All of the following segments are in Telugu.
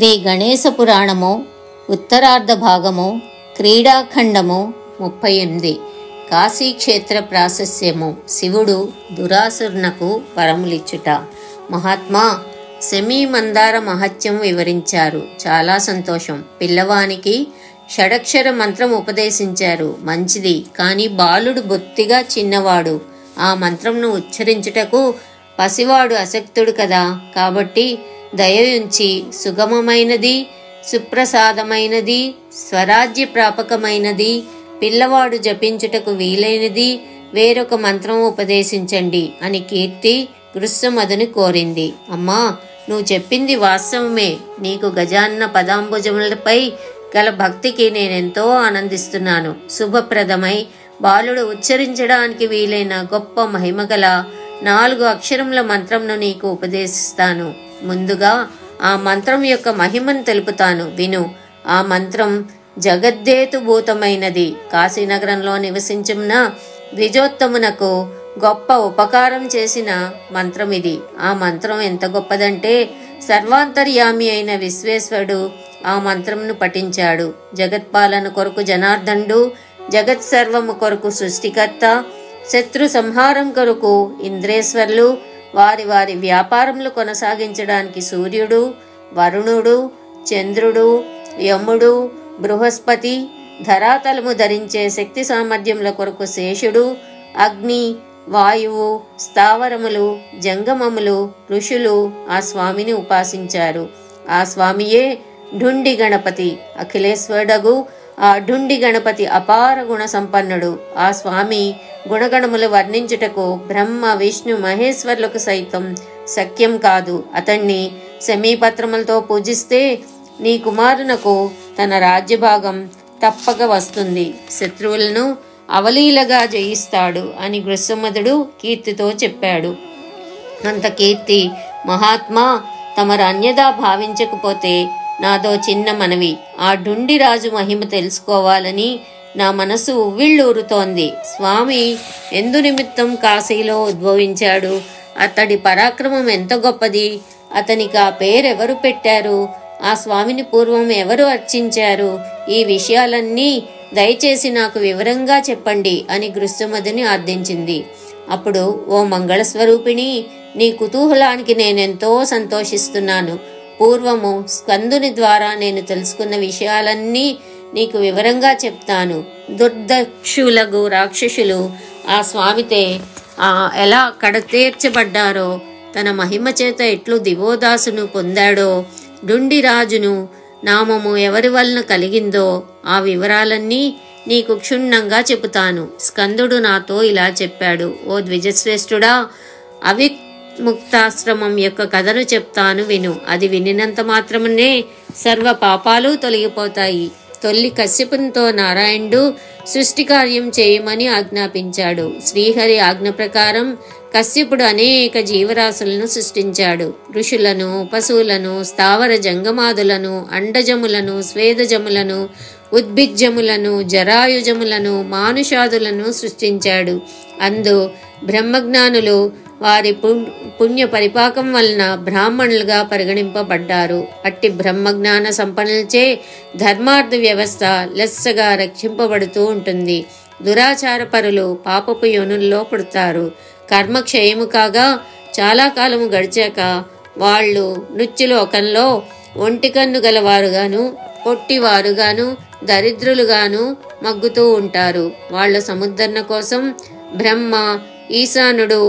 శ్రీ గణేశ పురాణము ఉత్తరార్ధ భాగము క్రీడాఖండము 38 కాశీక్షేత్ర ప్రాశస్యము శివుడు దురాసురునకు వరములిచ్చుట. మహాత్మా సెమీ మందార మహత్యం వివరించారు. చాలా సంతోషం. పిల్లవానికి షడక్షర మంత్రం ఉపదేశించారు. మంచిది. కానీ బాలుడు బొత్తిగా చిన్నవాడు. ఆ మంత్రంను ఉచ్చరించుటకు పసివాడు అశక్తుడు కదా. కాబట్టి దయయుంచి సుగమమైనది, సుప్రసాదమైనది, స్వరాజ్య ప్రాపకమైనది, పిల్లవాడు జపించుటకు వీలైనది వేరొక మంత్రం ఉపదేశించండి అని కీర్తి గృత్సమధుని కోరింది. అమ్మా, నువ్వు చెప్పింది వాస్తవమే. నీకు గజాన్న పదాంబుజములపై గల భక్తికి నేనెంతో ఆనందిస్తున్నాను. శుభప్రదమై బాలుడు ఉచ్చరించడానికి వీలైన గొప్ప మహిమగల 4 అక్షరముల మంత్రంను నీకు ఉపదేశిస్తాను. ముందుగా ఆ మంత్రం యొక్క మహిమను తెలుపుతాను, విను. ఆ మంత్రం జగద్దేతుభూతమైనది. కాశీనగరంలో నివసించిన ద్విజోత్తమునకు గొప్ప ఉపకారం చేసిన మంత్రం ఇది. ఆ మంత్రం ఎంత గొప్పదంటే సర్వాంతర్యామి అయిన విశ్వేశ్వరుడు ఆ మంత్రంను పఠించాడు. జగత్పాలన కొరకు జనార్దనుడు, జగత్ సర్వము కొరకు సృష్టికర్త, శత్రు సంహారం కొరకు ఇంద్రేశ్వరులు, వారి వారి వ్యాపారములు కొనసాగించడానికి సూర్యుడు, వరుణుడు, చంద్రుడు, యముడు, బృహస్పతి, ధరాతలము ధరించే శక్తి సామర్థ్యముల కొరకు శేషుడు, అగ్ని, వాయువు, స్థావరములు, జంగమములు, ఋషులు ఆ స్వామిని ఉపాసించారు. ఆ స్వామియే ఢుండి గణపతి. అఖిలేశ్వరుడగు ఆ ఢుండి గణపతి అపార గుణ సంపన్నుడు. ఆ స్వామి గుణగణములు వర్ణించుటకు బ్రహ్మ, విష్ణు, మహేశ్వరులకు సైతం శక్యం కాదు. అతన్ని సమీపత్రములతో పూజిస్తే నీ కుమారునకు తన రాజ్యభాగం తప్పక వస్తుంది. శత్రువులను అవలీలగా జయిస్తాడు అని గృత్సమధుడు కీర్తితో చెప్పాడు. అంత కీర్తి మహాత్మా, తమరు అన్యదా భావించకపోతే నాదో చిన్న మనవి. ఆ ఢుండి రాజు మహిమ తెలుసుకోవాలని నా మనసు ఉవ్విళ్ళూరుతోంది. స్వామి ఎందు నిమిత్తం కాశీలో ఉద్భవించాడు? అతడి పరాక్రమం ఎంత గొప్పది? అతనికి ఆ పేరెవరు పెట్టారు? ఆ స్వామిని పూర్వం ఎవరు అర్చించారు? ఈ విషయాలన్నీ దయచేసి నాకు వివరంగా చెప్పండి అని గృత్సమధుని అర్థించింది. అప్పుడు, ఓ మంగళస్వరూపిణి, నీ కుతూహలానికి నేనెంతో సంతోషిస్తున్నాను. పూర్వము స్కందుని ద్వారా నేను తెలుసుకున్న విషయాలన్నీ నీకు వివరంగా చెప్తాను. దుర్దక్షులగు రాక్షసులు ఆ స్వామితే ఎలా కడతీర్చబడ్డారో, తన మహిమ చేత ఎట్లు దివోదాసును పొందాడో, ఢుండి రాజును నామము ఎవరి వలన కలిగిందో ఆ వివరాలన్నీ నీకు క్షుణ్ణంగా చెబుతాను. స్కందుడు నాతో ఇలా చెప్పాడు. ఓ ద్విజశ్రేష్ఠుడా, అవిముక్తాశ్రమం యొక్క కథను చెప్తాను, విను. అది వినినంత మాత్రమే సర్వ పాపాలు తొలగిపోతాయి. తొల్లి కశ్యపునితో నారాయణుడు సృష్టి కార్యం చేయమని ఆజ్ఞాపించాడు. శ్రీహరి ఆజ్ఞ ప్రకారం కశ్యపుడు అనేక జీవరాశులను సృష్టించాడు. ఋషులను, పశువులను, స్థావర జంగమాదులను, అండజములను, స్వేదజములను, ఉద్భిజ్జములను, జరాయుజములను, మానుషాదులను సృష్టించాడు. అందు బ్రహ్మజ్ఞానులు వారి పుణ్య పరిపాకం వలన బ్రాహ్మణులుగా పరిగణింపబడ్డారు. అట్టి బ్రహ్మజ్ఞాన సంపన్నులచే ధర్మార్థ వ్యవస్థ లెస్సగా రక్షింపబడుతూ ఉంటుంది. దురాచారపరులు పాపపు యోనుల్లో పుడతారు. కర్మక్షయము కాగా చాలా కాలము గడిచాక వాళ్ళు నృత్యులోకంలో ఒంటికన్ను గలవారుగాను, పొట్టివారుగాను, దరిద్రులుగాను మగ్గుతూ ఉంటారు. వాళ్ళ సముద్ధరణ కోసం బ్రహ్మ, ఈశానుడు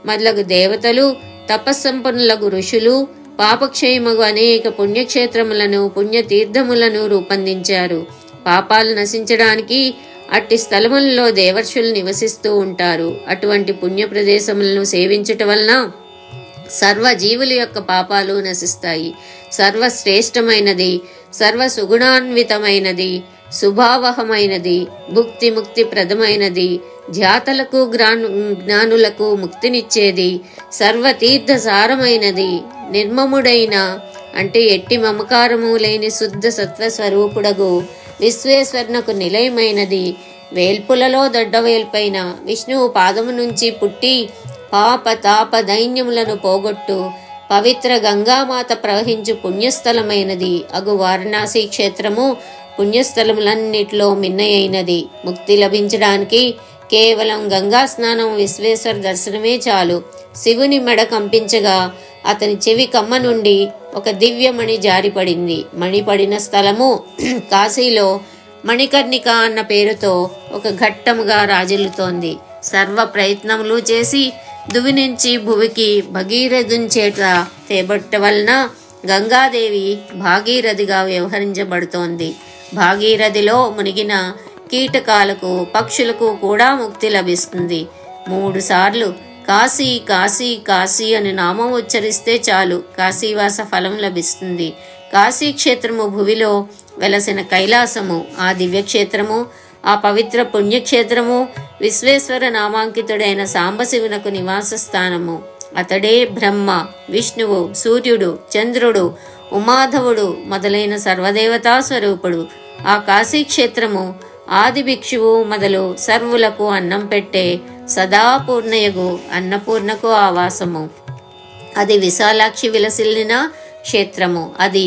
మొదలగు దేవతలు, తపస్సంపన్నులకు ఋషులు పాపక్షయమగు అనేక పుణ్యక్షేత్రములను, పుణ్యతీర్థములను రూపొందించారు. పాపాలు నశించడానికి అట్టి స్థలములలో దేవర్షులు నివసిస్తూ ఉంటారు. అటువంటి పుణ్య ప్రదేశములను సేవించుట వలన సర్వజీవుల యొక్క పాపాలు నశిస్తాయి. సర్వశ్రేష్టమైనది, సర్వసుగుణాన్వితమైనది, శుభావహమైనది, భుక్తి ముక్తి ప్రదమైనది, ధ్యాతలకు జ్ఞానులకు ముక్తినిచ్చేది, సర్వతీర్థ సారమైనది, నిర్మముడైన అంటే ఎట్టి మమకారము లేని శుద్ధ సత్వస్వరూపుడగు విశ్వేశ్వరునకు నిలయమైనది, వేల్పులలో దొడ్డవేల్పైన విష్ణువు పాదము నుంచి పుట్టి పాప తాప దైన్యములను పోగొట్టు పవిత్ర గంగామాత ప్రవహించు పుణ్యస్థలమైనది అగు వారణాసి క్షేత్రము పుణ్యస్థలములన్నిటిలో మిన్నయైనది. ముక్తి లభించడానికి కేవలం గంగా స్నానం, విశ్వేశ్వర దర్శనమే చాలు. శివుని మెడ కంపించగా అతని చెవి కమ్మ నుండి ఒక దివ్యమణి జారిపడింది. మణి పడిన స్థలము కాశీలో మణికర్ణిక అన్న పేరుతో ఒక ఘట్టముగా రాజిల్లుతోంది. సర్వ ప్రయత్నములు చేసి దువి నుంచి భువికి భగీరథుంచేట తేబట్ట వలన గంగాదేవి భాగీరథిగా వ్యవహరించబడుతోంది. భాగీరథిలో మునిగిన కీటకాలకు, పక్షులకు కూడా ముక్తి లభిస్తుంది. 3 సార్లు కాశీ కాశీ కాశీ అని నామం ఉచ్చరిస్తే చాలు కాశీవాస ఫలం లభిస్తుంది. కాశీ క్షేత్రము భువిలో వెలసిన కైలాసము, ఆ దివ్యక్షేత్రము, ఆ పవిత్ర పుణ్యక్షేత్రము విశ్వేశ్వర నామాంకితుడైన సాంబశివునకు నివాస స్థానము. అతడే బ్రహ్మ, విష్ణువు, సూర్యుడు, చంద్రుడు, ఉమాధవుడు మొదలైన సర్వదేవతా స్వరూపుడు. ఆ కాశీ క్షేత్రము ఆది భిక్షువు మొదలు సర్వులకు అన్నం పెట్టే సదా పూర్ణయగు అన్నపూర్ణకు ఆవాసము. అది విశాలాక్షి విలసిల్లిన క్షేత్రము. అది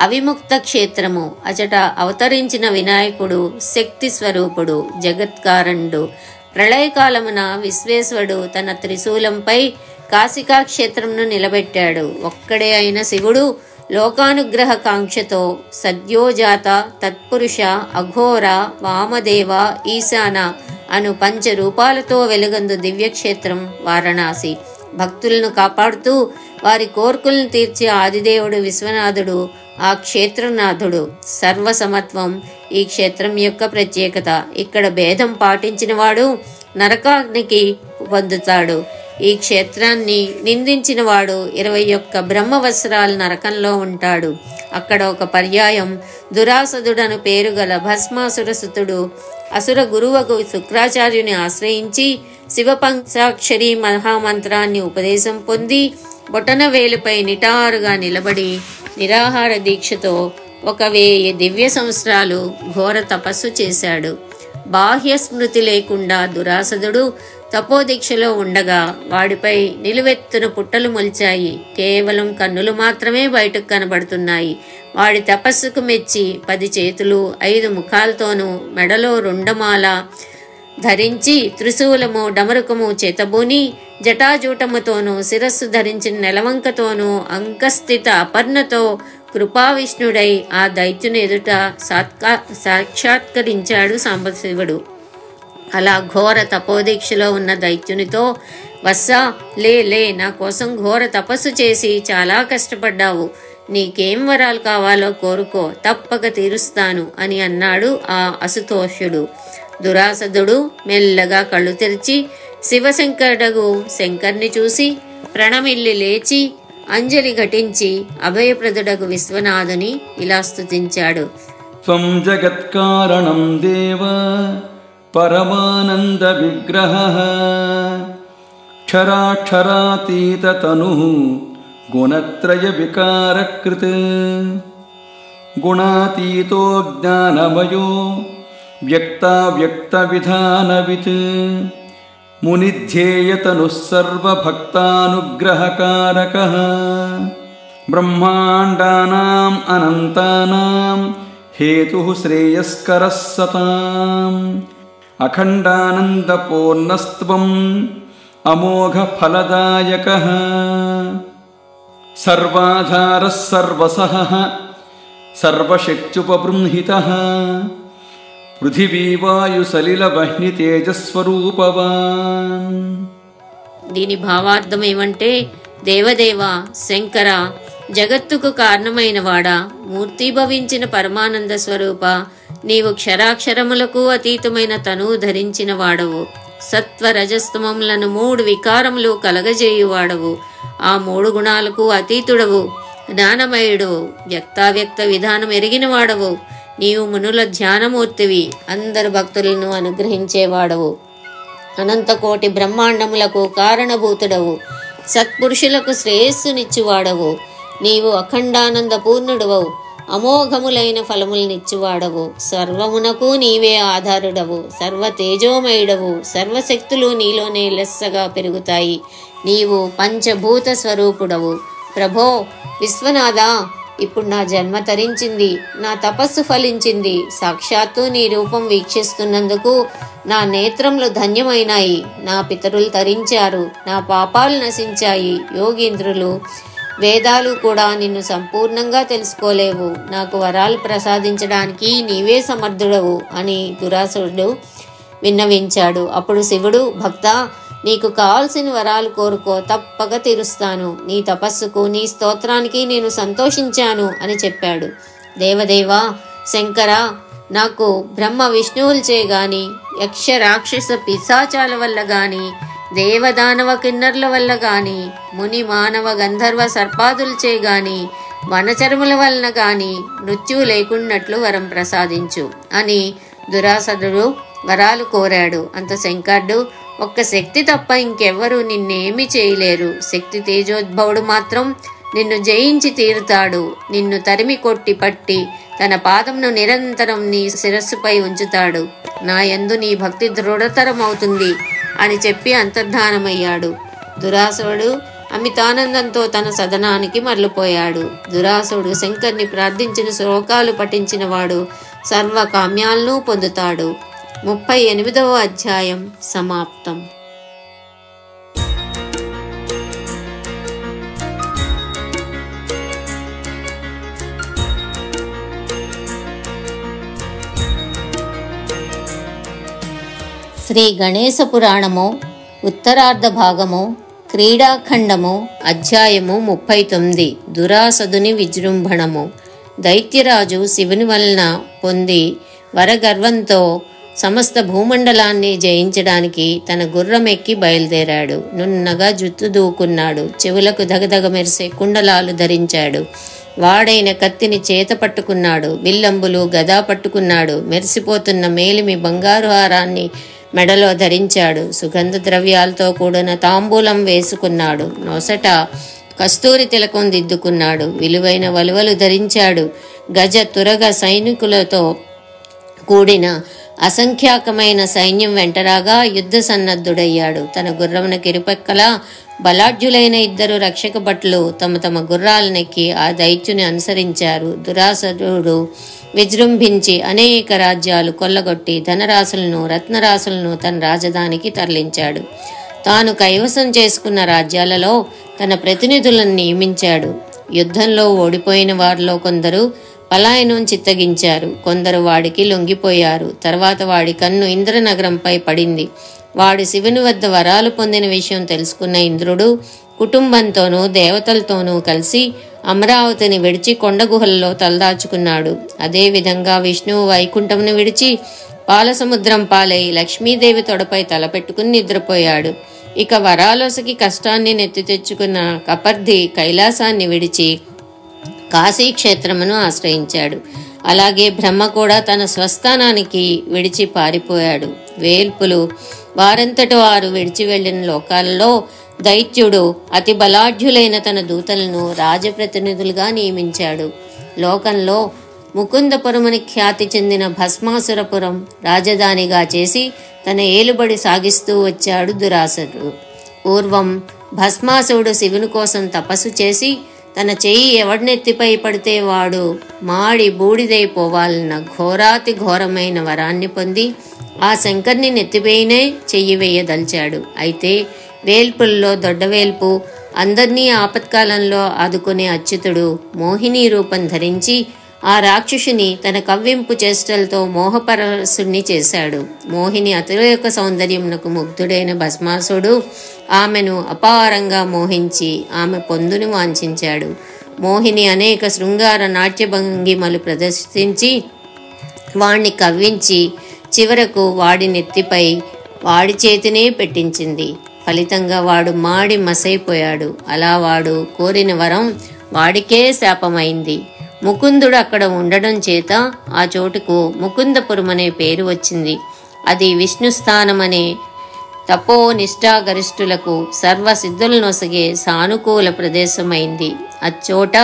అవిముక్త క్షేత్రము. అచట అవతరించిన వినాయకుడు శక్తి స్వరూపుడు, జగత్కారణుడు. ప్రళయకాలమున విశ్వేశ్వరుడు తన త్రిశూలంపై కాశికా క్షేత్రమును నిలబెట్టాడు. ఒక్కడే అయిన శివుడు లోకానుగ్రహ కాంక్షతో సద్యోజాత, తత్పురుష, అఘోర, వామదేవ, ఈశాన అను 5 రూపాలతో వెలుగందు దివ్యక్షేత్రం వారణాసి. భక్తులను కాపాడుతూ వారి కోర్కులను తీర్చే ఆదిదేవుడు విశ్వనాథుడు ఆ క్షేత్రనాథుడు. సర్వసమత్వం ఈ క్షేత్రం యొక్క ప్రత్యేకత. ఇక్కడ భేదం పాటించినవాడు నరకాగ్నికి పొందుతాడు. ఈ క్షేత్రాన్ని నిందించిన వాడు 21 బ్రహ్మవత్సరాలు నరకంలో ఉంటాడు. అక్కడ ఒక పర్యాయం దురాసదుడను పేరు గల భస్మాసురసుతుడు అసుర గురువకు శుక్రాచార్యుని ఆశ్రయించి శివపంచాక్షరి మహామంత్రాన్ని ఉపదేశం పొంది బొటన వేలుపై నిటారుగా నిలబడి నిరాహార దీక్షతో 1000 దివ్య సంవత్సరాలు ఘోర తపస్సు చేశాడు. బాహ్య స్మృతి లేకుండా దురాసదుడు తపోదీక్షలో ఉండగా వాడిపై నిలువెత్తున పుట్టలు మొలిచాయి. కేవలం కన్నులు మాత్రమే బయటకు కనబడుతున్నాయి. వాడి తపస్సుకు మెచ్చి 10 చేతులు 5 ముఖాలతోనూ మెడలో రుండమాల ధరించి త్రిశూలము, డమరుకము చేతబూని జటాజూటముతోనూ శిరస్సు ధరించిన నెలవంకతోనూ అంకస్థిత అపర్ణతో కృపావిష్ణుడై ఆ దైత్యుని ఎదుట సాక్షాత్కరించాడు సాంబశివుడు. అలా ఘోర తపోదీక్షలో ఉన్న దైత్యునితో, వత్సా లే నా కోసం ఘోర తపస్సు చేసి చాలా కష్టపడ్డావు. నీకేం వరాలు కావాలో కోరుకో, తప్పక తీరుస్తాను అని అన్నాడు ఆ అసుతోషుడు. దురాసదుడు మెల్లగా కళ్ళు తెరిచి శివశంకరుడగు శంకర్ని చూసి ప్రణమిల్లి లేచి అంజలి ఘటించి అభయప్రదుడగు విశ్వనాథుని ఇలా స్తుతించాడు. త్వం జగత్కారణం దేవ పరమానంద విగ్రహః క్షరాక్షరాతీత తనుః గుణత్రయ వికారకృత్ గుణాతీతో జ్ఞానమయో వ్యక్తావ్యక్త విధానవిత్ మునిధ్యేయతనుః సర్వభక్తానుగ్రహకారకః బ్రహ్మాండానాం అనంతానాం హేతుః శ్రేయస్కరః సతాం అఖండానందపూర్ణస్త్వం అమోఘ ఫలదాయకః సర్వాధారः సర్వసహః సర్వశక్త్యుపబృంహితః పృథివీవాయు సలిల వహ్ని తేజస్వరూపవాన్. దీని భావార్థం ఏమంటే, దేవదేవ, శంకర, జగత్తుకు కారణమైన వాడా, మూర్తిభవించిన పరమానంద స్వరూప, నీవు క్షరాక్షరములకు అతీతమైన తనువు ధరించిన వాడవు. సత్వ రజస్తమములను 3 వికారములు కలగజేయువాడవు. ఆ 3 గుణాలకు అతీతుడవు, జ్ఞానమయుడు, వ్యక్తావ్యక్త విధానం ఎరిగిన వాడవు. నీవు మునుల ధ్యానమూర్తివి, అందరు భక్తులను అనుగ్రహించేవాడవు. అనంతకోటి బ్రహ్మాండములకు కారణభూతుడవు, సత్పురుషులకు శ్రేయస్సునిచ్చువాడవు. నీవు అఖండానంద పూర్ణుడవవు, అమోఘములైన ఫలములనిచ్చువాడవు. సర్వమునకు నీవే ఆధారుడవు, సర్వ తేజోమయుడవు. సర్వశక్తులు నీలోనే లెస్సగా పెరుగుతాయి. నీవు పంచభూత స్వరూపుడవు. ప్రభో విశ్వనాథ, ఇప్పుడు నా జన్మ తరించింది, నా తపస్సు ఫలించింది. సాక్షాత్తు నీ రూపం వీక్షిస్తున్నందుకు నా నేత్రములు ధన్యమైనాయి. నా పితరులు తరించారు, నా పాపాలు నశించాయి. యోగీంద్రులు, వేదాలు కూడా నిన్ను సంపూర్ణంగా తెలుసుకోలేవు. నాకు వరాలు ప్రసాదించడానికి నీవే సమర్థుడవు అని దురాసురుడు విన్నవించాడు. అప్పుడు శివుడు, భక్త, నీకు కావలసిన వరాలు కోరుకో, తప్పక తీరుస్తాను. నీ తపస్సుకు, నీ స్తోత్రానికి నేను సంతోషించాను అని చెప్పాడు. దేవదేవా, శంకర, నాకు బ్రహ్మ విష్ణువులచే గాని, యక్ష రాక్షస పిశాచాల వల్ల గాని, దేవదానవ కిన్నర్ల వల్ల గాని, ముని మానవ గంధర్వ సర్పాదులచే గాని, వనచరముల వలన గాని మృత్యువు లేకున్నట్లు వరం ప్రసాదించు అని దురాసదుడు వరాలు కోరాడు. అంత శంకరుడు, ఒక్క శక్తి తప్ప ఇంకెవ్వరూ నిన్నేమీ చేయలేరు. శక్తి తేజోద్భవుడు మాత్రం నిన్ను జయించి తీరుతాడు. నిన్ను తరిమి కొట్టి పట్టి తన పాదమును నిరంతరం నీ శిరస్సుపై ఉంచుతాడు. నా యందు నీ భక్తి దృఢతరం అవుతుంది అని చెప్పి అంతర్ధానమయ్యాడు. దురాసురుడు అమితానందంతో తన సదనానికి మరలిపోయాడు. దురాసురుడు శంకర్ని ప్రార్థించిన శ్లోకాలు పఠించిన వాడు సర్వ కామ్యాలను పొందుతాడు. 38వ అధ్యాయం సమాప్తం. శ్రీ గణేశ పురాణము ఉత్తరార్ధ భాగము క్రీడాఖండము అధ్యాయము 39. దురాసదుని విజృంభణము. దైత్యరాజు శివుని వలన పొంది వరగర్వంతో సమస్త భూమండలాన్ని జయించడానికి తన గుర్రం ఎక్కి బయలుదేరాడు. నున్నగా జుత్తు దూకున్నాడు. చెవులకు దగదగ మెరిసే కుండలాలు ధరించాడు. వాడైన కత్తిని చేత పట్టుకున్నాడు. విల్లంబులు గదా పట్టుకున్నాడు. మెరిసిపోతున్న మేలిమి బంగారు హారాన్ని మెడలో ధరించాడు. సుగంధ ద్రవ్యాలతో కూడిన తాంబూలం వేసుకున్నాడు. నొసట కస్తూరి తిలకం దిద్దుకున్నాడు. విలువైన వలువలు ధరించాడు. గజ తురగ సైనికులతో కూడిన అసంఖ్యాకమైన సైన్యం వెంటరాగా యుద్ధ సన్నద్ధుడయ్యాడు. తన గుర్రమున కిరుపక్కల బలాఢ్యులైన 2 రక్షక భటులు తమ తమ గుర్రాలనెక్కి ఆ దైత్యుని అనుసరించారు. దురాసురుడు విజృంభించి అనేక రాజ్యాలు కొల్లగొట్టి ధనరాశులను రత్నరాశులను తన రాజధానికి తరలించాడు. తాను కైవసం చేసుకున్న రాజ్యాలలో తన ప్రతినిధులను నియమించాడు. యుద్ధంలో ఓడిపోయిన వారిలో కొందరు పలాయనం చిత్తగించారు. కొందరు వాడికి లొంగిపోయారు. తర్వాత వాడి కన్ను ఇంద్రనగరంపై పడింది. వాడు శివుని వద్ద వరాలు పొందిన విషయం తెలుసుకున్న ఇంద్రుడు కుటుంబంతోనూ దేవతలతోనూ కలిసి అమరావతిని విడిచి కొండగుహల్లో తలదాచుకున్నాడు. అదేవిధంగా విష్ణువు వైకుంఠమును విడిచి పాలసముద్రం పాలై లక్ష్మీదేవి తొడపై తలపెట్టుకుని నిద్రపోయాడు. ఇక వరాలొసకి కష్టాన్ని నెత్తి తెచ్చుకున్న కపర్ధి కైలాసాన్ని విడిచి కాశీక్షేత్రమును ఆశ్రయించాడు. అలాగే బ్రహ్మ కూడా తన స్వస్థానానికి విడిచి పారిపోయాడు. వేల్పులు వారంతట వారు విడిచి వెళ్లిన లోకాలలో దైత్యుడు అతి బలాఢ్యులైన తన దూతలను రాజప్రతినిధులుగా నియమించాడు. లోకంలో ముకుందపురముని ఖ్యాతి చెందిన భస్మాసురపురం రాజధానిగా చేసి తన ఏలుబడి సాగిస్తూ వచ్చాడు దురాసురుడు. పూర్వం భస్మాసురుడు శివుని కోసం తపస్సు చేసి తన చెయ్యి ఎవడినెత్తిపై పడితే వాడు మాడి బూడిదైపోవాలన్న ఘోరాతి ఘోరమైన వరాన్ని పొంది ఆ శంకర్ని నెత్తిపైనే చెయ్యి వేయదలిచాడు. అయితే వేల్పుల్లో దొడ్డవేల్పు అందర్నీ ఆపత్కాలంలో ఆదుకునే అచ్యుతుడు మోహిని రూపం ధరించి ఆ రాక్షసుని తన కవ్వింపు చేష్టలతో మోహపరసుని చేశాడు. మోహిని అతిరేక సౌందర్యమునకు ముగ్ధుడైన భస్మాసుడు ఆమెను అపారంగా మోహించి ఆమె పొందును వాంఛించాడు. మోహిని అనేక శృంగార నాట్య భంగిమలు ప్రదర్శించి వాణ్ణి కవ్వించి చివరకు వాడి నెత్తిపై వాడి చేతినే పెట్టించింది. ఫలితంగా వాడు మాడి మసైపోయాడు. అలా వాడు కోరిన వరం వాడికే శాపమైంది. ముకుందుడు అక్కడ ఉండడం చేత ఆ చోటుకు ముకుందపురం అనే పేరు వచ్చింది. అది విష్ణుస్థానమనే తపోనిష్ఠాగరిష్ఠులకు సర్వసిద్ధులు నొసగే సానుకూల ప్రదేశమైంది. అచ్చోట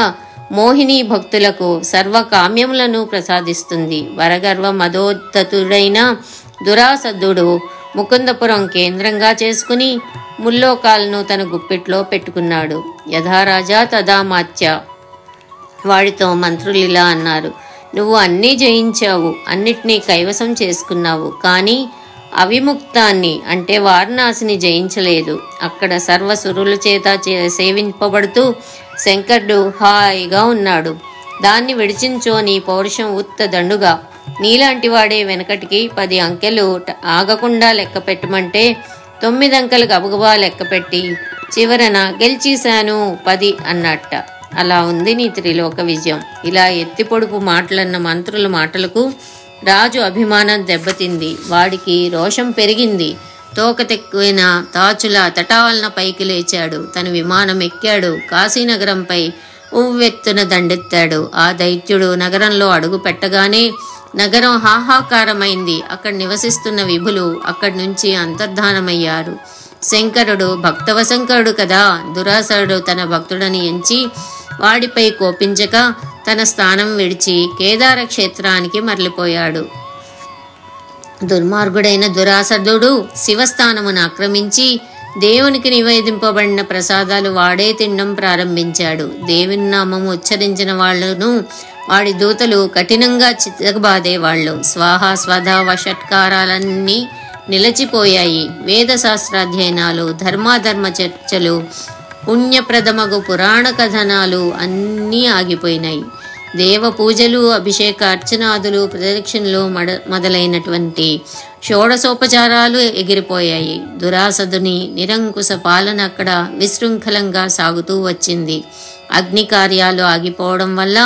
మోహిని భక్తులకు సర్వకామ్యములను ప్రసాదిస్తుంది. వరగర్వ మదోద్ధతుడైన దురాసదుడు ముకుందపురం కేంద్రంగా చేసుకుని ముల్లోకాలను తన గుప్పిట్లో పెట్టుకున్నాడు. యథారాజా తదా మాత్య. వాడితో మంత్రులు ఇలా అన్నారు: నువ్వు అన్నీ జయించావు, అన్నిటినీ కైవసం చేసుకున్నావు, కానీ అవిముక్తాన్ని అంటే వారణాసిని జయించలేదు. అక్కడ సర్వసురుల చేత సేవింపబడుతూ శంకరుడు హాయిగా ఉన్నాడు. దాన్ని విడిచించో నీ పౌరుషం ఉత్త దండుగా. నీలాంటి వాడే వెనకటికి 10 అంకెలు ఆగకుండా లెక్క పెట్టమంటే 9 అంకెలు గబగబా లెక్క పెట్టి చివరన గెలిచేశాను 10 అన్నట్ట. అలా ఉంది నీ త్రిలోక విజయం. ఇలా ఎత్తి పొడుపు మాటలన్న మంత్రుల మాటలకు రాజు అభిమానం దెబ్బతింది. వాడికి రోషం పెరిగింది. తోక తెక్కువైన తాచుల తటావలన పైకి లేచాడు. తన విమానం ఎక్కాడు. కాశీనగరంపై ఉవ్వెత్తున దండెత్తాడు. ఆ దైత్యుడు నగరంలో అడుగు పెట్టగానే నగరం హాహాకారమైంది. అక్కడ నివసిస్తున్న విభులు అక్కడి నుంచి అంతర్ధానమయ్యారు. శంకరుడు భక్తవశంకరుడు కదా. దురాసురుడు తన భక్తుడని ఎంచి వాడిపై కోపించక తన స్థానం విడిచి కేదార క్షేత్రానికి మరలిపోయాడు. దుర్మార్గుడైన దురాసదుడు శివస్థానమును ఆక్రమించి దేవునికి నివేదింపబడిన ప్రసాదాలు వాడే తినడం ప్రారంభించాడు. దేవుని నామము ఉచ్చరించిన వాళ్లను వాడి దూతలు కఠినంగా చితకబాదేవాళ్ళు. స్వాహ స్వధా వషట్కారాలన్నీ నిలచిపోయాయి. వేదశాస్త్రాధ్యయనాలు, ధర్మాధర్మ చర్చలు, పుణ్యప్రదమగు పురాణ కథనాలు అన్నీ ఆగిపోయినాయి. దేవ పూజలు, అభిషేక అర్చనాదులు, ప్రదక్షిణలు మొదలైనటువంటి షోడశోపచారాలు ఎగిరిపోయాయి. దురాసదుని నిరంకుశ పాలన అక్కడ విశృంఖలంగా సాగుతూ వచ్చింది. అగ్ని కార్యాలు ఆగిపోవడం వల్ల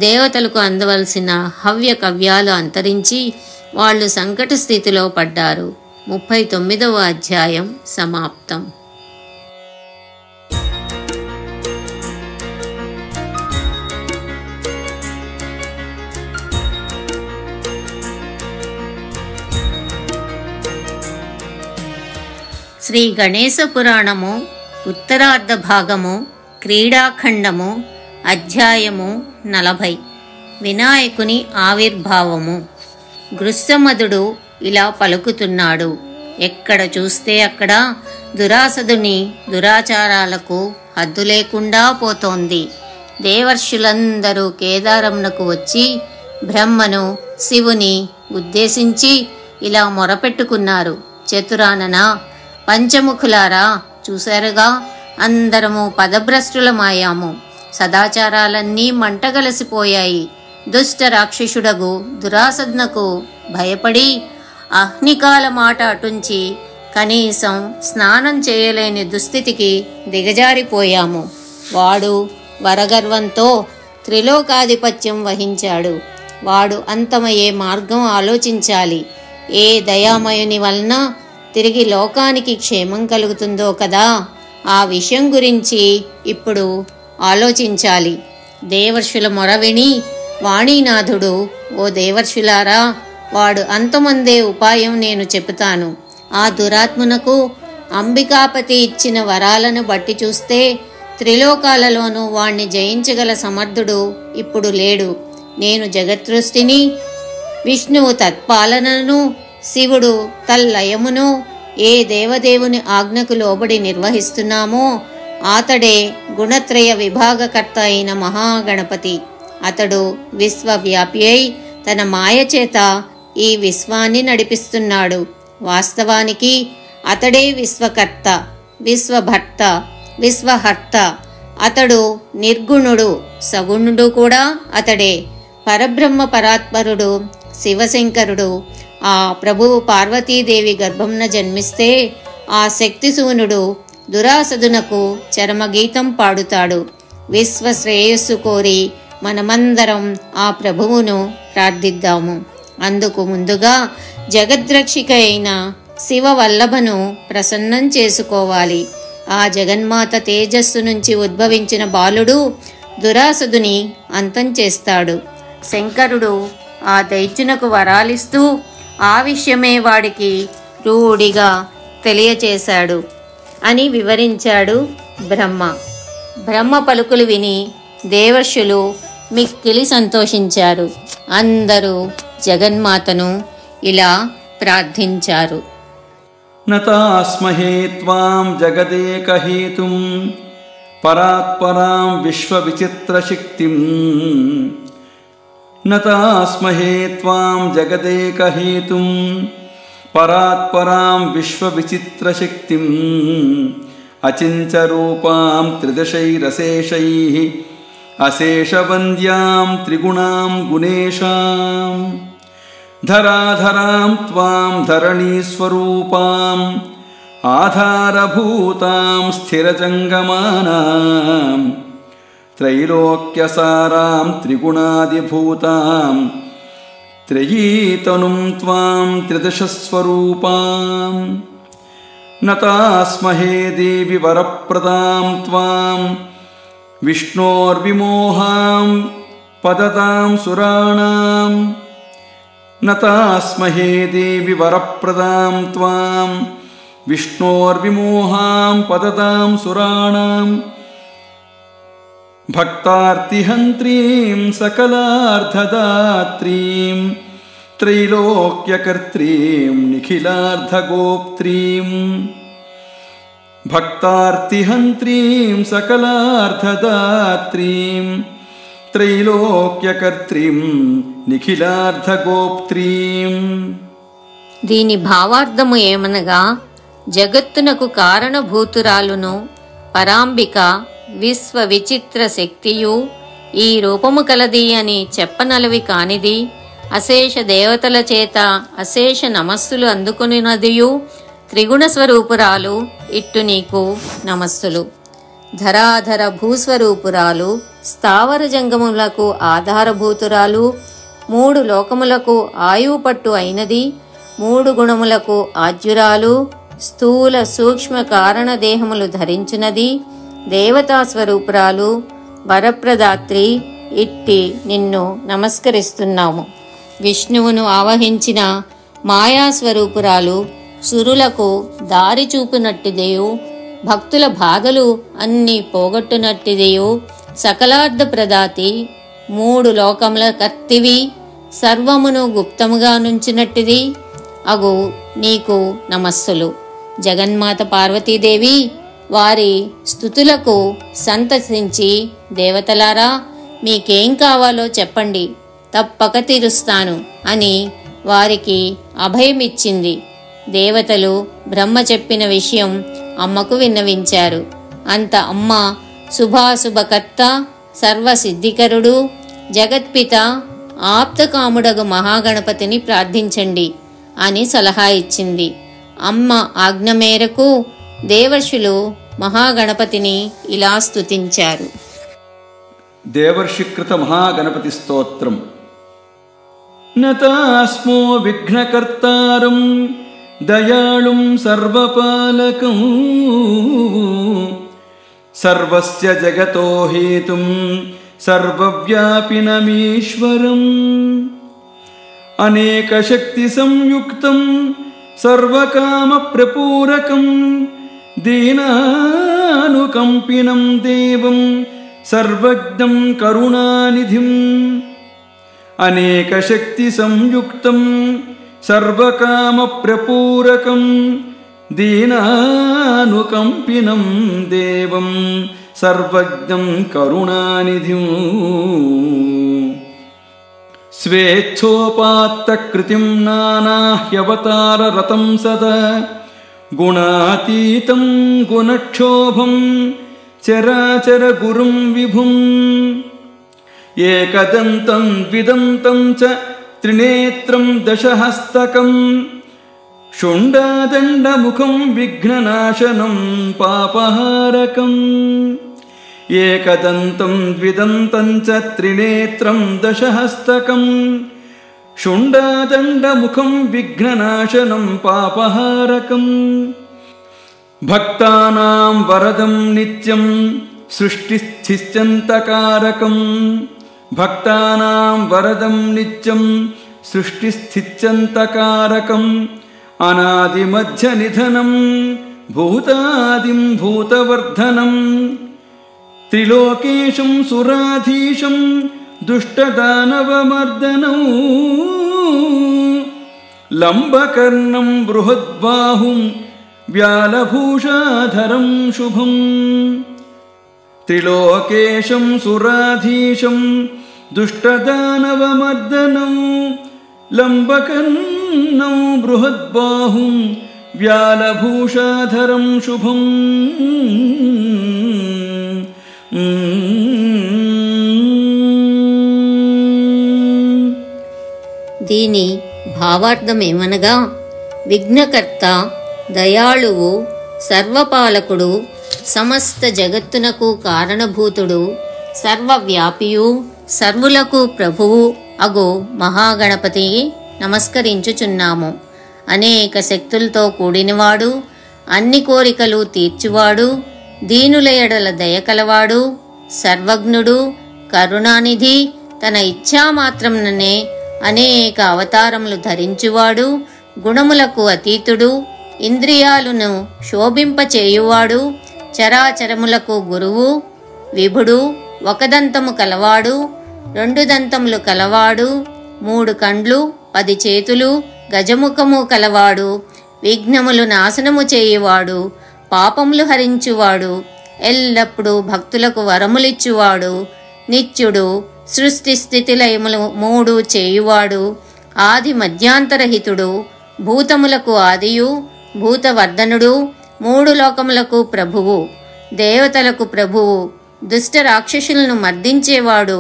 దేవతలకు అందవలసిన హవ్య కవ్యాలు అంతరించి వాళ్ళు సంకట స్థితిలో పడ్డారు. 39వ అధ్యాయం సమాప్తం. శ్రీ గణేశ పురాణము ఉత్తరార్ధ భాగము క్రీడాఖండము అధ్యాయము 40. వినాయకుని ఆవిర్భావము. గృత్సమదుడు ఇలా పలుకుతున్నాడు: ఎక్కడ చూస్తే అక్కడ దురాసదుని దురాచారాలకు హద్దు లేకుండా పోతోంది. దేవర్షులందరూ కేదారమునకు వచ్చి బ్రహ్మను శివుని ఉద్దేశించి ఇలా మొరపెట్టుకున్నారు: చతురానన పంచముఖులారా, చూశారుగా, అందరము పదభ్రష్టులమాయాము. సదాచారాలన్నీ మంటగలసిపోయాయి. దుష్ట రాక్షసుడగు దురాసద్నకు భయపడి అహ్నికాల మాట అటుంచి కనీసం స్నానం చేయలేని దుస్థితికి దిగజారిపోయాము. వాడు వరగర్వంతో త్రిలోకాధిపత్యం వహించాడు. వాడు అంతమయ్యే మార్గం ఆలోచించాలి. ఏ దయామయుని వలన తిరిగి లోకానికి క్షేమం కలుగుతుందో కదా, ఆ విషయం గురించి ఇప్పుడు ఆలోచించాలి. దేవర్షుల మొర విని వాణీనాథుడు: ఓ దేవర్షులారా, వాడు అంతమందే ఉపాయం నేను చెబుతాను. ఆ దురాత్మునకు అంబికాపతి ఇచ్చిన వరాలను బట్టి చూస్తే త్రిలోకాలలోనూ వాణ్ణి జయించగల సమర్థుడు ఇప్పుడు లేడు. నేను జగత్సృష్టిని, విష్ణువు తత్పాలనను, శివుడు తల్లయమును ఏ దేవదేవుని ఆజ్ఞకు లోబడి నిర్వహిస్తున్నామో అతడే గుణత్రయ విభాగకర్త అయిన మహాగణపతి. అతడు విశ్వవ్యాపి అయి తన మాయ చేత ఈ విశ్వాన్ని నడిపిస్తున్నాడు. వాస్తవానికి అతడే విశ్వకర్త, విశ్వభర్త, విశ్వహర్త. అతడు నిర్గుణుడు, సగుణుడు కూడా అతడే. పరబ్రహ్మ పరాత్పరుడు శివశంకరుడు. ఆ ప్రభువు పార్వతీదేవి గర్భంన జన్మిస్తే ఆ శక్తిశూనుడు దురాసదునకు చరమగీతం పాడుతాడు. విశ్వశ్రేయస్సు కోరి మనమందరం ఆ ప్రభువును ప్రార్థిద్దాము. అందుకు ముందుగా జగద్రక్షిక అయిన శివవల్లభను ప్రసన్నం చేసుకోవాలి. ఆ జగన్మాత తేజస్సు నుంచి ఉద్భవించిన బాలుడు దురాసదుని అంతం చేస్తాడు. శంకరుడు ఆ దైత్యునకు వరాలిస్తూ ఆ విషయమే వాడికి రూఢిగా తెలియచేశాడు అని వివరించాడు బ్రహ్మ. బ్రహ్మ పలుకులు విని దేవర్షులు మిక్కిలి సంతోషించారు. అందరూ జగన్మాతను ఇలా ప్రార్థించారు: न तास्महे त्वां जगदेकहेतुं परात्परां विश्वविचित्रशक्तिं न तास्महे त्वां जगदेकहेतुं परात्परां विश्वविचित्रशक्तिं अचिन्त्यरूपां त्रिदशैरशेषैः अशेषवन्द्यां त्रिगुणां गुणेशां धराधरां त्वां धरणीस्वरूपाम् आधारभूतां स्थिरजङ्गमानां त्रैलोक्यसारां त्रिगुणादिभूतां त्रयीतनुं त्वां त्रिदशस्वरूपां न तास्महे देवि वरप्रदां त्वां विष्णोर्विमोहां पततां सुराणां न तास्महे देवि वरप्रदां त्वां विष्णोर्विमोहां पततां सुराणां भक्तार्तिहन्त्रीं सकलार्धदात्रीं त्रैलोक्यकर्त्रीं निखिलार्धगोप्त्रीं भक्तार्तिहन्त्रीं सकलार्धदात्रीं त्रैलोक्यकर्त्रीं నిఖిలార్థగోప్త్రీం. దీని భావార్థము ఏమనగా, జగత్తునకు కారణభూతురాలును పరాంబిక విశ్వ విచిత్ర శక్తియు ఈ రూపము కలది అని చెప్పనలవి కానిది, అశేష దేవతల చేత అశేష నమస్సులు అందుకునినదియు త్రిగుణ స్వరూపురాలు ఇట్టు నీకు నమస్సులు. ధరాధర భూస్వరూపురాలు, స్థావర జంగములకు ఆధారభూతురాలు, మూడు లోకములకు ఆయువు పట్టు అయినది, మూడు గుణములకు ఆజ్యురాలు, స్థూల సూక్ష్మ కారణ దేహములు ధరించున్నది, దేవతా స్వరూపురాలు, వరప్రదాత్రి ఇట్టి నిన్ను నమస్కరిస్తున్నాము. విష్ణువును ఆవహించిన మాయాస్వరూపురాలు, సురులకు దారి చూపునట్టిదేయు, భక్తుల బాధలు అన్నీ పోగొట్టునట్టిదేయు, సకలార్థ ప్రదాతి, మూడు లోకముల కర్తివి, సర్వమును గుప్తముగా నుంచినట్టిది అగు నీకు నమస్సులు. జగన్మాత పార్వతీదేవి వారి స్తుతులకు సంతసించి, దేవతలారా మీకేం కావాలో చెప్పండి, తప్పక తీరుస్తాను అని వారికి అభయమిచ్చింది. దేవతలు బ్రహ్మ చెప్పిన విషయం అమ్మకు విన్నవించారు. అంత అమ్మ శుభాశుభకర్త, సర్వసిద్ధికరుడు, జగత్పిత, ఆప్తకాముడగు మహాగణపతిని ప్రార్థించండి అని సలహా ఇచ్చింది. అమ్మ ఆజ్ఞ మేరకు దేవర్షులు మహాగణపతిని ఇలా స్తుతించారు. దేవర్షికృత మహాగణపతి స్తోత్రం. నతాస్మో విఘ్నకర్తారం దయాళుం సర్వపాలకం సర్వస్య జగతో హేతుం సర్వవ్యాపినమీశ్వరం అనేక శక్తి సంయుక్తం సర్వకామ ప్రపూరకం దీనానుకంపినం దేవం సర్వజ్ఞం కరుణానిధిం అనేక శక్తి సంయుక్తం సర్వకామ ప్రపూరకం దీనానుకంపినం దేవం సర్వజ్ఞం కరుణానిధిం స్వేచ్ఛోపాత్తకృతిం నానాహ్యవతారరతం సదా గుణాతీతం గుణక్షోభం చరాచర గురుం విభుం ఏకదంతం ద్విదంతం చ త్రినేత్రం దశహస్తకం శుండాదండముఖం విఘ్ననాశనం పాపహారకం ఏకదంతం ద్విదంతం చ త్రినేత్రం దశహస్తకం శుండాదండముఖం విఘ్ననాశనం పాపహారకం భక్తానాం వరదం నిత్యం సృష్టిస్థిత్యంతకారకం భక్తానాం వరదం నిత్యం సృష్టిస్థిత్యంతకారకం అనాదిమధ్యనిధనం భూతాదిం భూతవర్ధనం త్రిలోకేశం సురాధీశం దుష్టదానవమర్దనం లంబకర్ణం బృహద్బాహుం व्यालभूषाधरं शुभं त्रिलोकेशं सुराधीशं दुष्टदानवमर्दनौ लम्बकर्णौ बृहद्बाहुं व्यालभूषाधरं शुभं దీని భావార్థమేమనగా విఘ్నకర్త, దయాళువు, సర్వపాలకుడు, సమస్త జగత్తునకు కారణభూతుడు, సర్వవ్యాపియు, సర్వులకు ప్రభువు అగు మహాగణపతి నమస్కరించుచున్నాము. అనేక శక్తులతో కూడినవాడు, అన్ని కోరికలు తీర్చువాడు, దీనుల ఎడల దయకలవాడు, సర్వజ్ఞుడు, కరుణానిధి, తన ఇచ్ఛామాత్రంననే అనేక అవతారములు ధరించువాడు, గుణములకు అతీతుడు, ఇంద్రియాలను శోభింపచేయువాడు, చరాచరములకు గురువు, విభుడు, ఒకదంతము కలవాడు, రెండు దంతములు కలవాడు, 3 కండ్లు, 10 చేతులు, గజముఖము కలవాడు, విఘ్నములు నాశనము చేయువాడు, పాపములు హరించువాడు, ఎల్లప్పుడూ భక్తులకు వరములిచ్చువాడు, నిత్యుడు, సృష్టి స్థితి లయములు 3 చేయువాడు, ఆది మధ్యాంతరహితుడు, భూతములకు ఆదియు, భూతవర్ధనుడు, 3 లోకములకు ప్రభువు, దేవతలకు ప్రభువు, దుష్ట రాక్షసులను మర్దించేవాడు,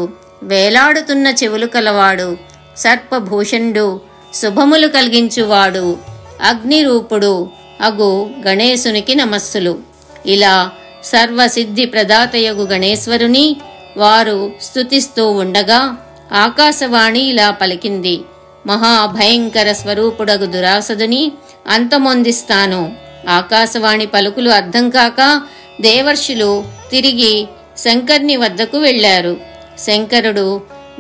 వేలాడుతున్న చెవులు కలవాడు, సర్పభూషణుడు, శుభములు కలిగించువాడు, అగ్నిరూపుడు అగు గణేశునికి నమస్సులు. ఇలా సర్వసిద్ధి ప్రదాతయగు గణేశ్వరుని వారు స్తుతిస్తూ ఉండగా ఆకాశవాణి ఇలా పలికింది: మహాభయంకర స్వరూపుడగు దురాసదుని అంతమొందిస్తాను. ఆకాశవాణి పలుకులు అర్థం కాక దేవర్షులు తిరిగి శంకర్ని వద్దకు వెళ్ళారు. శంకరుడు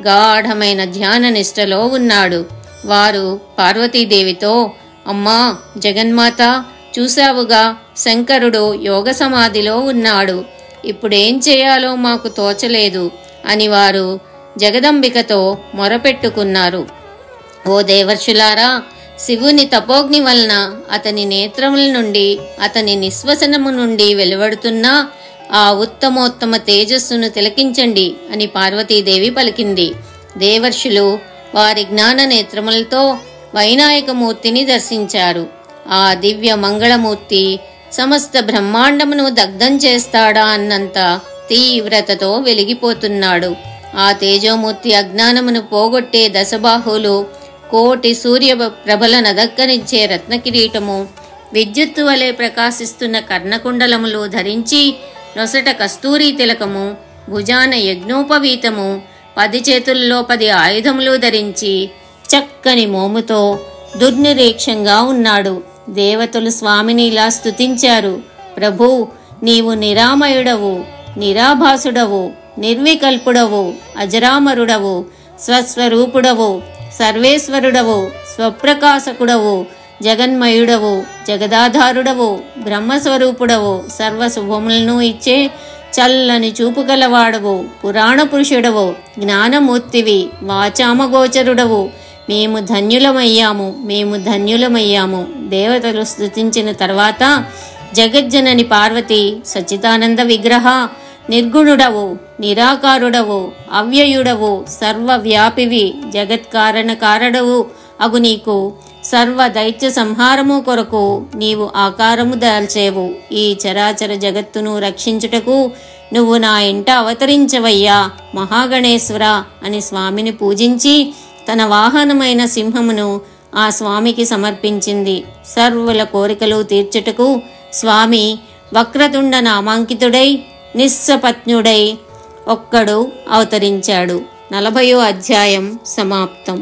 గాఢమైన ధ్యాన నిష్టలో ఉన్నాడు. వారు పార్వతీదేవితో, అమ్మా జగన్మాత, చూశావుగా శంకరుడు యోగ సమాధిలో ఉన్నాడు. ఇప్పుడేం చేయాలో మాకు తోచలేదు అని వారు జగదంబికతో మొరపెట్టుకున్నారు. ఓ దేవర్షులారా, శివుని తపోగ్ని వలన అతని నేత్రముల నుండి, అతని నిశ్వసనము నుండి వెలువడుతున్న ఆ ఉత్తమోత్తమ తేజస్సును తిలకించండి అని పార్వతీదేవి పలికింది. దేవర్షులు వారి జ్ఞాన నేత్రములతో వైనాయకమూర్తిని దర్శించారు. ఆ దివ్య మంగళమూర్తి సమస్త బ్రహ్మాండమును దగ్ధం చేస్తాడా అన్నంత తీవ్రతతో వెలిగిపోతున్నాడు. ఆ తేజోమూర్తి అజ్ఞానమును పోగొట్టే దశబాహులు, కోటి సూర్య ప్రభల నదక్కనిచ్చే రత్నకిరీటము, విద్యుత్తు వలె ప్రకాశిస్తున్న కర్ణకుండలములు ధరించి, నొసట కస్తూరీ తిలకము, భుజాన యజ్ఞోపవీతము, 10 చేతుల్లో 10 ఆయుధములు ధరించి చక్కని మోముతో దుర్నిరీక్షంగా ఉన్నాడు. దేవతలు స్వామిని ఇలా స్తుతించారు: ప్రభూ, నీవు నిరామయుడవు, నిరాభాసుడవు, నిర్వికల్పుడవు, అజరామరుడవు, స్వస్వరూపుడవు, సర్వేశ్వరుడవు, స్వప్రకాశకుడవు, జగన్మయుడవు, జగదాధారుడవు, బ్రహ్మస్వరూపుడవు, సర్వశుభములను ఇచ్చే చల్లని చూపు గలవాడవు, పురాణ పురుషుడవు, జ్ఞానమూర్తివి, వాచామగోచరుడవు. మేము ధన్యులమయ్యాము, మేము ధన్యులమయ్యాము. దేవతలు స్తుతించిన తర్వాత జగజ్జనని పార్వతి, సచ్చిదానంద విగ్రహ, నిర్గుణుడవు, నిరాకారుడవు, అవ్యయుడవు, సర్వవ్యాపివి, జగత్కారణ కారణవు అగు నీకు సర్వ దైత్య సంహారము కొరకు నీవు ఆకారము దాల్చేవు. ఈ చరాచర జగత్తును రక్షించుటకు నువ్వు నా ఇంట అవతరించవయ్యా మహాగణేశ్వర అని స్వామిని పూజించి తన వాహనమైన సింహమును ఆ స్వామికి సమర్పించింది. సర్వుల కోరికలు తీర్చుటకు స్వామి వక్రతుండ నామాంకితుడై నిస్సపత్నుడై ఒక్కడు అవతరించాడు. 40వ అధ్యాయం సమాప్తం.